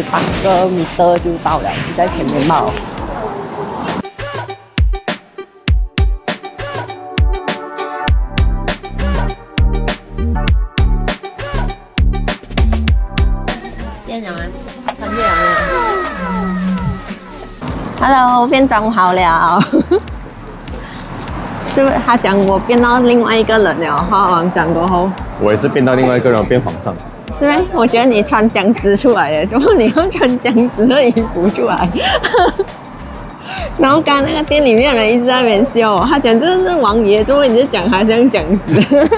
个米就到了，就在前面嘛。Hello， 变装好了，是不是？他讲我变到另外一个人了，化完妆过后，我也是变到另外一个人，变皇上。是吗？我觉得你穿僵尸出来的，怎么你要穿僵尸的衣服出来？然后刚刚那个店里面的人一直在那边笑我，他讲这是王爷，怎么你就讲他像僵尸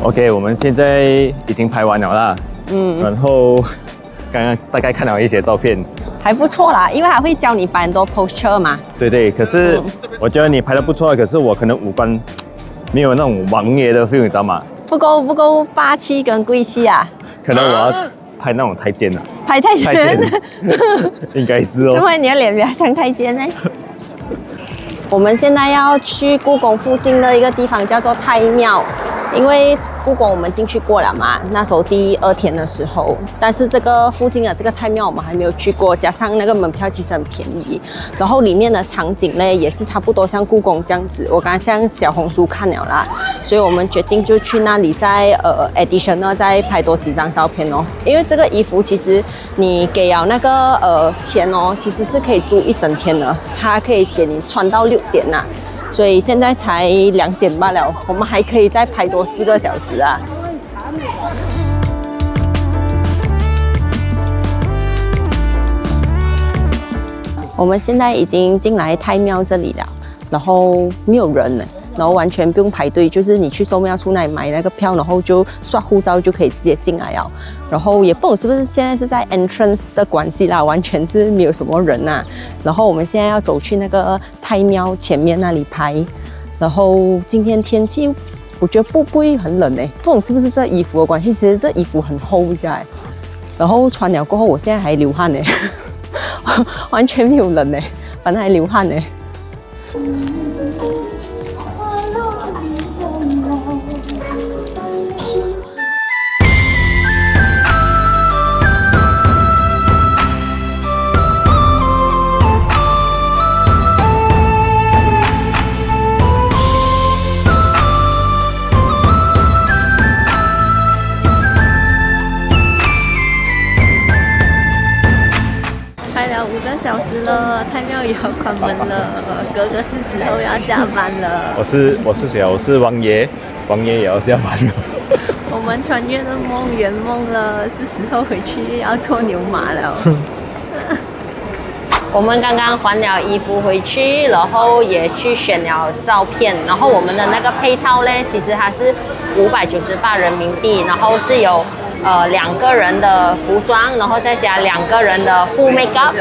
？OK， 我们现在已经拍完了啦。然后刚刚大概看了一些照片，还不错啦，因为还会教你摆很多 posture 嘛。对对，可是我觉得你拍的不错，可是我可能五官没有那种王爷的 feel， 你知道吗？不够霸气跟贵气啊。可能我要拍那种太监了。拍太监，应该是哦。怎么你的脸比较像太监呢？我们现在要去故宫附近的一个地方，叫做太庙。因为故宫我们进去过了嘛，那时候第2天的时候，但是这个附近的这个太庙我们还没有去过，加上那个门票其实很便宜，然后里面的场景呢也是差不多像故宫这样子，我刚刚像小红书看了啦，所以我们决定就去那里再additional 再拍多几张照片哦，因为这个衣服其实你给了那个钱哦，其实是可以租1整天的，它可以给你穿到6点呐。所以现在才2点罢了，我们还可以再拍多4个小时啊！我们现在已经进来太庙这里了，然后没有人了，然后完全不用排队，就是你去售票处那里买那个票，然后就刷护照就可以直接进来了。然后也不懂是不是现在是在 entrance 的关系啦，完全是没有什么人啊。然后我们现在要走去那个太庙前面那里拍。然后今天天气我觉得不会很冷不懂是不是这衣服的关系，其实这衣服很厚一下然后穿了过后我现在还流汗完全没有冷反正还流汗拍了5个小时了，太庙也要关门了，哥哥是时候要下班了。我是谁啊？我是王爷，王爷也要下班了。我们穿越了梦圆梦了，是时候回去要做牛马了。我们刚刚还了衣服回去，然后也去选了照片，然后我们的那个配套呢，其实它是598人民币，然后是有2个人的服装，然后再加2个人的full makeup，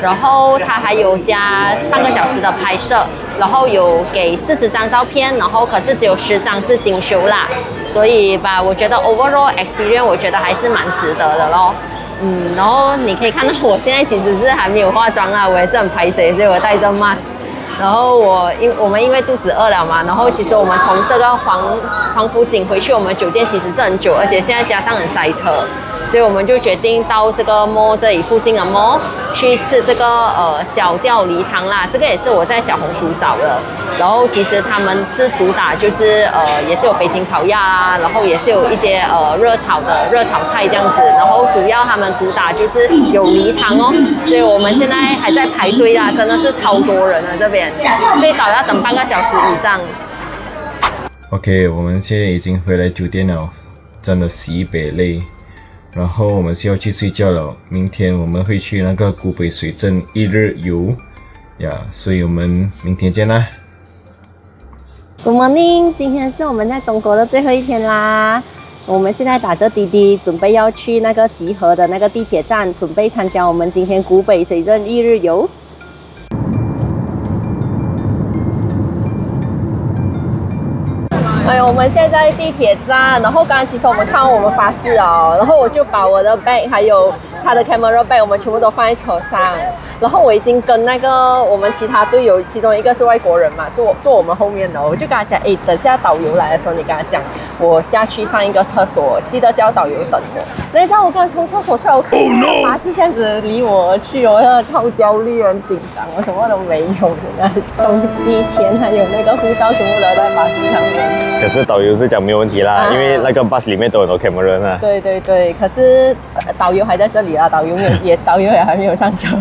然后它还有加半个小时的拍摄，然后有给40张照片，然后可是只有10张是精修啦，所以吧，我觉得 overall experience 我觉得还是蛮值得的咯。然后你可以看到我现在其实是还没有化妆啦，我也是很排斥，所以我戴着 mask。然后我们因为肚子饿了嘛，然后其实我们从这个黄埔井回去我们酒店其实是很久，而且现在加上很塞车，所以我们就决定到这个 mall 这里附近的 mall 去吃这个小吊梨汤啦，这个也是我在小红书找的。然后其实他们是主打就是也是有北京烤鸭啦，然后也是有一些热炒菜这样子，然后主要他们主打就是有梨汤哦，所以我们现在还在排队啦，真的是超多人啊这边，最少要等半个小时以上。OK， 我们现在已经回来酒店了，真的西北累。然后我们是要去睡觉了，明天我们会去那个古北水镇1日游呀，所以我们明天见啦。Good morning， 今天是我们在中国的最后一天啦。我们现在打着滴滴，准备要去那个集合的那个地铁站，准备参加我们今天古北水镇1日游。哎，我们现在在地铁站，然后刚刚其实我们看到我们巴士哦，然后我就把我的 bag 还有他的 camera bag 我们全部都放在车上，然后我已经跟那个我们其他队友，其中一个是外国人嘛，坐我们后面的，我就跟他讲，哎，等下导游来的时候，你跟他讲，我下去上一个厕所，记得叫导游等我。那你知道我刚从厕所出来，我看巴士这样子离我而去，我超焦虑，很紧张，我什么都没有，手机、钱还有那个护照全部留在巴士上面。可是导游是讲没有问题啦，因为那个 bus 里面都有很多 camera 啊。对对对，可是导游还在这里啊，导游也还没有上车，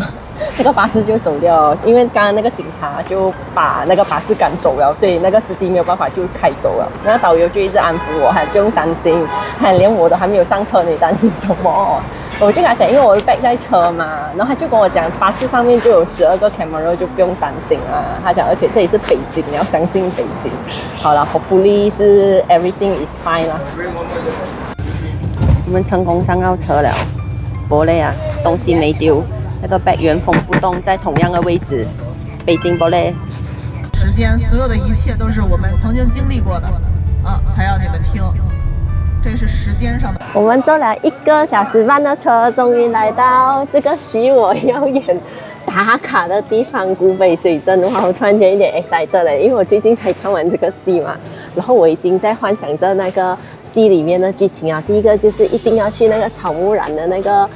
那个巴士就走掉，因为刚刚那个警察就把那个巴士赶走了，所以那个司机没有办法就开走了。那导游就一直安抚我，还不用担心，还连我都还没有上车，你担心什么？我就跟他讲，因为我的 bag 在车嘛，然后他就跟我讲，巴士上面就有12个 camera， 就不用担心啊。他讲，而且这里是北京，你要相信北京。好了 ，hopefully 是 everything is fine 啦。我们成功上到车了，不累啊，东西没丢，那个 bag 原封不动在同样的位置。北京不嘞？时间，所有的一切都是我们曾经经历过的，才让你们听。这是时间上的。我们坐了1个小时半的车，终于来到这个许我遥远打卡的地方——古北水镇。哇，我突然间有点 excited 了，因为我最近才看完这个戏嘛，然后我已经在幻想着那个戏里面的剧情啊。第一个就是一定要去那个草木染的那个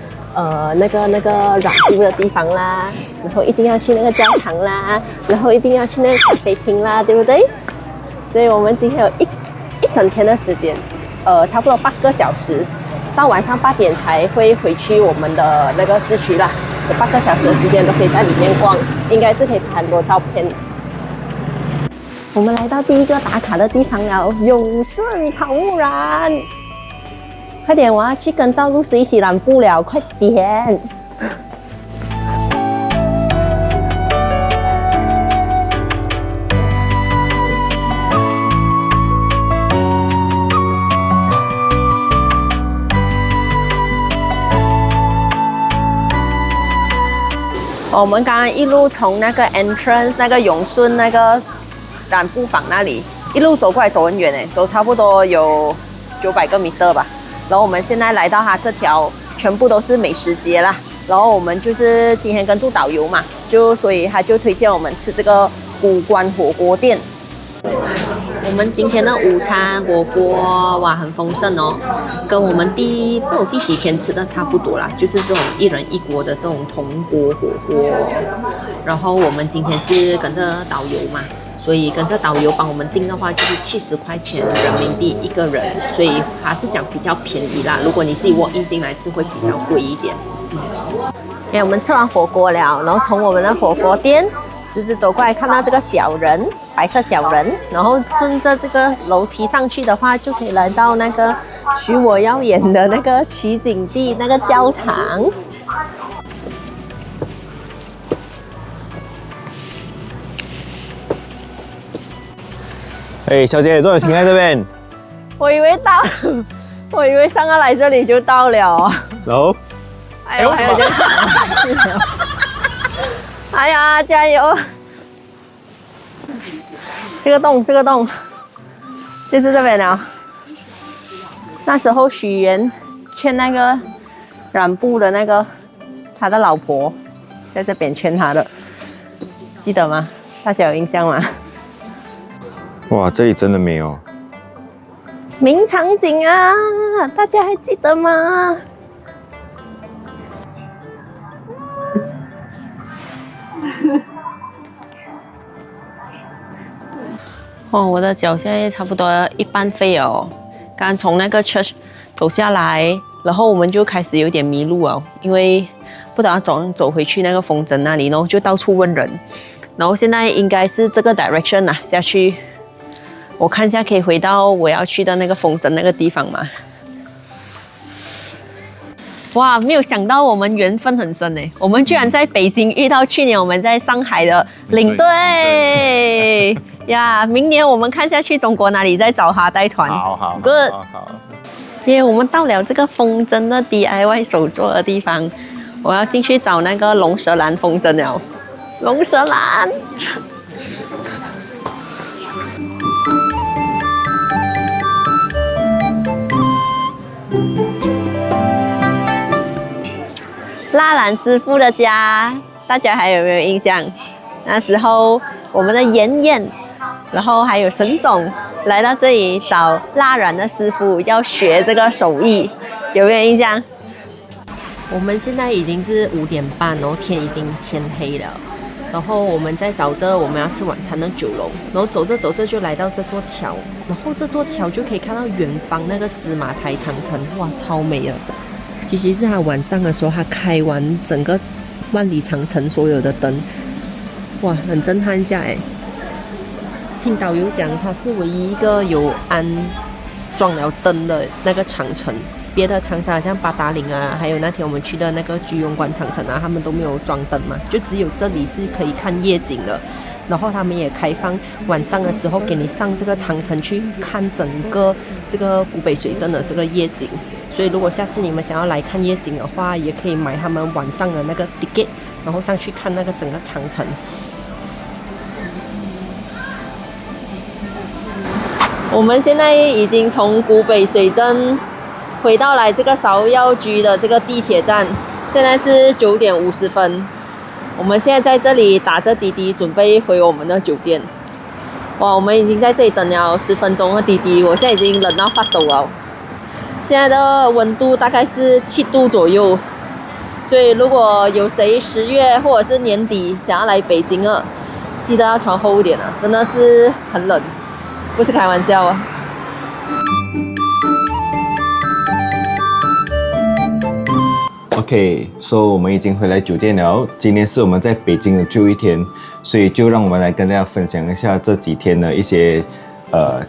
染布的地方啦，然后一定要去那个教堂啦，然后一定要去那个咖啡厅啦，对不对？所以我们今天有一整天的时间，差不多8个小时，到晚上8点才会回去我们的那个市区啦。有8个小时的时间都可以在里面逛，应该是可以拍很多照片的。我们来到第一个打卡的地方了，永顺草木染。快点，我要去跟赵露思一起染布了，快点！我们刚刚一路从那个 entrance 那个永顺那个染布坊那里一路走过来，走很远诶，走差不多有900个米吧。然后我们现在来到它这条全部都是美食街啦。然后我们就是今天跟住导游嘛，所以他就推荐我们吃这个古关火锅店。我们今天的午餐火锅哇很丰盛哦，跟我们第几天吃的差不多啦，就是这种1人1锅的这种铜锅火锅。然后我们今天是跟着导游嘛，所以跟着导游帮我们订的话就是70块钱人民币1个人，所以还是讲比较便宜啦。如果你自己walk in进来吃会比较贵一点。我们吃完火锅了，然后从我们的火锅店直直走过来，看到这个小人，白色小人，然后顺着这个楼梯上去的话，就可以来到那个许我耀眼的那个取景地那个教堂。哎，小姐，终于停在这边。我以为到，我以为上个来这里就到了。然后，哎呦，还有点去了。哎呀，加油！这个洞就是这边了。那时候许愿劝那个染布的那个他的老婆在这边劝他的，记得吗？大家有印象吗？哇，这里真的没有名场景啊，大家还记得吗？哦，我的脚现在差不多一半废了哦。刚从那个 church 走下来，然后我们就开始有点迷路哦，因为不知道走回去那个风筝那里，然后就到处问人。然后现在应该是这个 direction 啊，下去。我看一下可以回到我要去的那个风筝那个地方吗？哇，没有想到我们缘分很深诶，我们居然在北京遇到去年我们在上海的领队呀！明年我们看下去中国哪里再找他带团。好 ，good。我们到了这个风筝的 DIY 手作的地方，我要进去找那个龙舌兰风筝了。龙舌兰。蜡染师傅的家，大家还有没有印象？那时候我们的妍妍，然后还有沈总来到这里找蜡染的师傅，要学这个手艺，有没有印象？我们现在已经是5点半，然后天已经天黑了。然后我们在找着我们要吃晚餐的酒楼，然后走着走着就来到这座桥，然后这座桥就可以看到远方那个司马台长城，哇，超美的。尤其是它晚上的时候，它开完整个万里长城所有的灯，哇，很震撼一下哎！听导游讲，它是唯一一个有安装了灯的那个长城，别的长城好像八达岭啊，还有那天我们去的那个居庸关长城啊，他们都没有装灯嘛，就只有这里是可以看夜景的。然后他们也开放晚上的时候给你上这个长城去看整个这个古北水镇的这个夜景。所以如果下次你们想要来看夜景的话，也可以买他们晚上的那个 ticket， 然后上去看那个整个长城。我们现在已经从古北水镇回到来这个芍药居的这个地铁站，现在是9点50分。我们现在在这里打着滴滴，准备回我们的酒店。哇，我们已经在这里等了10分钟的滴滴，我现在已经冷到发抖了。现在的温度大概是7度左右，所以如果有谁10月或者是年底想要来北京了，记得要穿厚一点啊，真的是很冷，不是开玩笑啊。OK，so 我们已经回来酒店了。今天是我们在北京的最后一天，所以就让我们来跟大家分享一下这几天的一些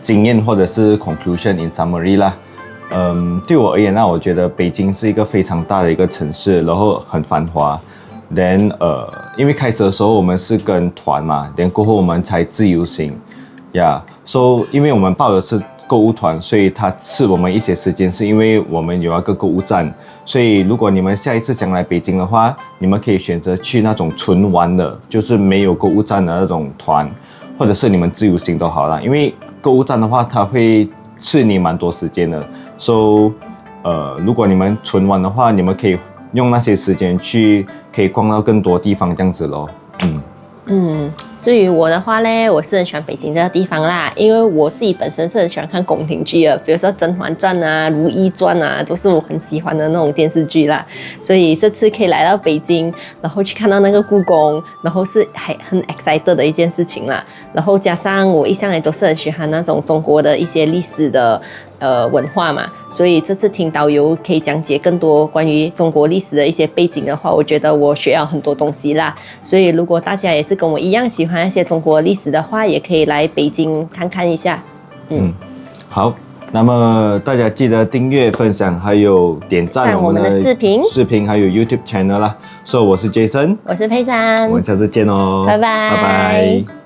经验或者是 conclusion in summary 啦。对我而言呢，我觉得北京是一个非常大的一个城市，然后很繁华。Then 因为开始的时候我们是跟团嘛，then 过后我们才自由行，so 因为我们报的是购物团，所以它吃我们一些时间，是因为我们有那个购物站。所以如果你们下一次想来北京的话，你们可以选择去那种纯玩的，就是没有购物站的那种团，或者是你们自由行都好啦。因为购物站的话，它会吃你蛮多时间的。So 如果你们纯玩的话，你们可以用那些时间去可以逛到更多地方这样子咯。至于我的话呢，我是很喜欢北京这个地方啦，因为我自己本身是很喜欢看宫廷剧的，比如说《甄嬛传》啊、《如懿传》啊，都是我很喜欢的那种电视剧啦。所以这次可以来到北京，然后去看到那个故宫，然后是还很 excited 的一件事情啦。然后加上我一向也都是很喜欢那种中国的一些历史的文化嘛，所以这次听导游可以讲解更多关于中国历史的一些背景的话，我觉得我学到很多东西啦。所以如果大家也是跟我一样喜欢一些中国历史的话，也可以来北京看看一下。好，那么大家记得订阅、分享，还有点赞我们的视频，还有 YouTube channel 啦。So 我是 Jason， 我是佩珊，我们下次见哦，拜拜，拜拜。